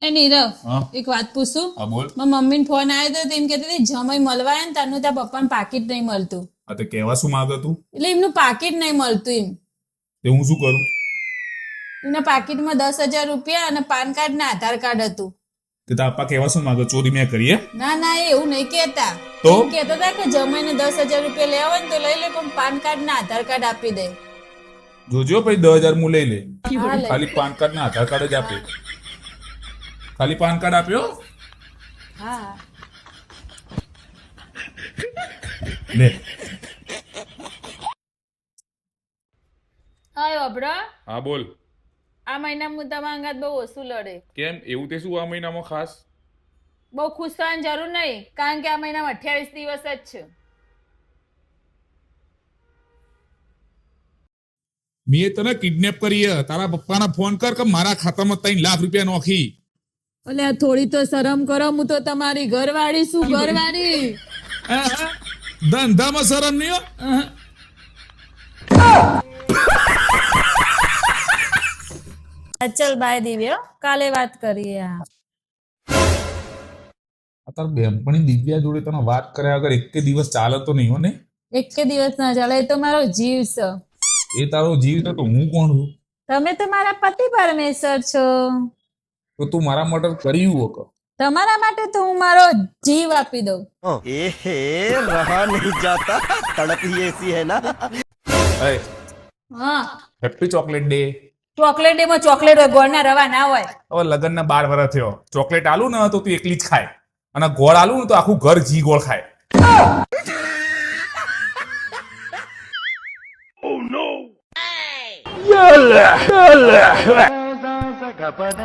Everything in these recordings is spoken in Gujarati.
એ નીરવ હા એક વાત પૂછું હા બોલ. મારા મમ્મીને ફોન આવ્યો તો તેમ કહેતી હતી જમાઈ મળવા આવ્યા ને તારનું ત્યાં પપ્પાને પાકીટ નહીં મળતું આ તે કહેવા શું માંગે તું? એટલે એમનું પાકીટ નહીં મળતું એમ તે હું શું કરું? એમના પાકીટમાં 10,000 રૂપિયા અને પાન કાર્ડ ને આધાર કાર્ડ હતું. તે તારા પપ્પા કહેવા શું માંગે? ચોરી મેં કરી હે? ના ના એ એવું નહીં કહેતા તો? એમ કહેતા હતા કે જમાઈને 10,000 રૂપિયા લેવા હોય ને તો લઈ લે પણ પાન કાર્ડ ને આધાર કાર્ડ આપી દે. જોજો ભાઈ 10,000 હું લઈ લે. હા લે. ખાલી પાન કાર્ડ ને આધાર કાર્ડ જ આપે. ખાલી પાન કાર્ડ આપ્યો હા લે. હા અબડા હા બોલ. આ મહિનામાં તમારા અંગાત બહુ ઓછું લડે. કેમ એવું તે શું આ મહિનામાં ખાસ? બહુ ખુશ થવાની જરૂર નહીં કારણ કે આ મહિનામાં 28 દિવસ જ છે. મેં તને કિડનેપ કરી હે. તારા પપ્પાને ફોન કર કે મારા ખાતામાં 3 લાખ રૂપિયા નોખી. અલ્યા થોડી તો શરમ કરો હું તો તમારી ઘરવાળી છું ઘરવાળી. ધંધામાં શરમ નહીં હો. ચલ બાય દિવ્ય કાલે વાત કરીએ. આ તાર બેનપણી દિવ્યા જોડે તને વાત કર્યા વગર એક દિવસ ચાલે તો નહીં હો ને? એક કે દિવસ ના ચાલે એ તો મારો જીવ છે. એ તારો જીવ તો હું કોણ છું? તમે તો મારા પતિ પરમેશ્વર છો. તો તું મારા માટે કર્યું હો કે? તમારા માટે તો હું મારો જીવ આપી દઉં. एहे रहा नहीं जाता तड़प ही ऐसी है ना એ હા happy chocolate day. Chocolate day માં ચોકલેટ હોય ગોળના રવા ના હોય. હવે લગ્નના 12 વર્ષ થયો. ચોકલેટ આલું ને તો તું એકલી જ ખાય અને ગોળ આલું ને તો આખું ઘર ઘી ગોળ ખાય.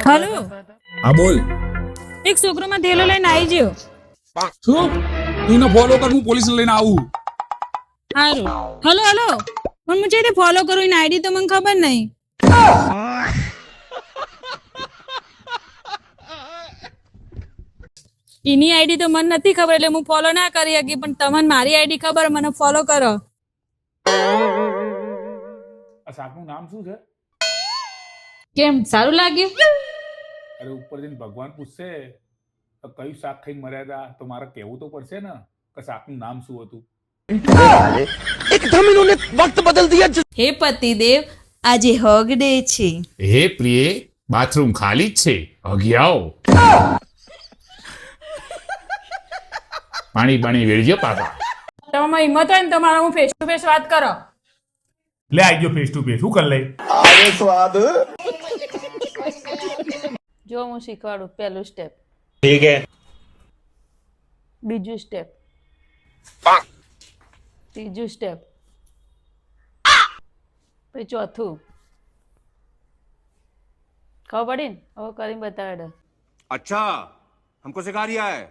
હલો હા બોલ. એક છોકરો માં થેલો લઈને આવી ગયો. શું? તું એને ફોલો કર, હું પોલીસ લઈને આવું. સારું હલો હલો પણ હું છે ફોલો કરું એની આઈડી તો મને ખબર નહીં. એની આઈડી તો મને નથી ખબર એટલે હું ફોલો ના કરી શકી પણ તમને મારી આઈડી ખબર મને ફોલો કરો. આ શાકનું નામ શું છે? કેમ સારું લાગ્યું? અરે ઉપર જઈને ભગવાન પૂછશે તો કયું શાક ખાઈને મર્યા હતા તો મારે કહેવું તો પડશે ને કે શાકનું નામ શું હતું. एकदम इन्होंने वक्त बदल दिया હે પતિદેવ આજે હગ ડે છે. હે પ્રિય, બાથરૂમ ખાલી જ છે, હગી આવો. પાણી પાણી વેળજો પાછા. તમારી હિંમત હોય ને તમારા હું ફેસ ટુ ફેસ વાત કરો. લે આવી ગયો ફેસ ટુ ફેસ. શું કર લે? જો હું શીખવાડું પહેલું સ્ટેપ ठीक है બીજું સ્ટેપ ત્રીજું સ્ટેપ પછી ચોથું. ખબર પડી ને હવે કરીને બતાવે. अच्छा हमको सिखा रिया है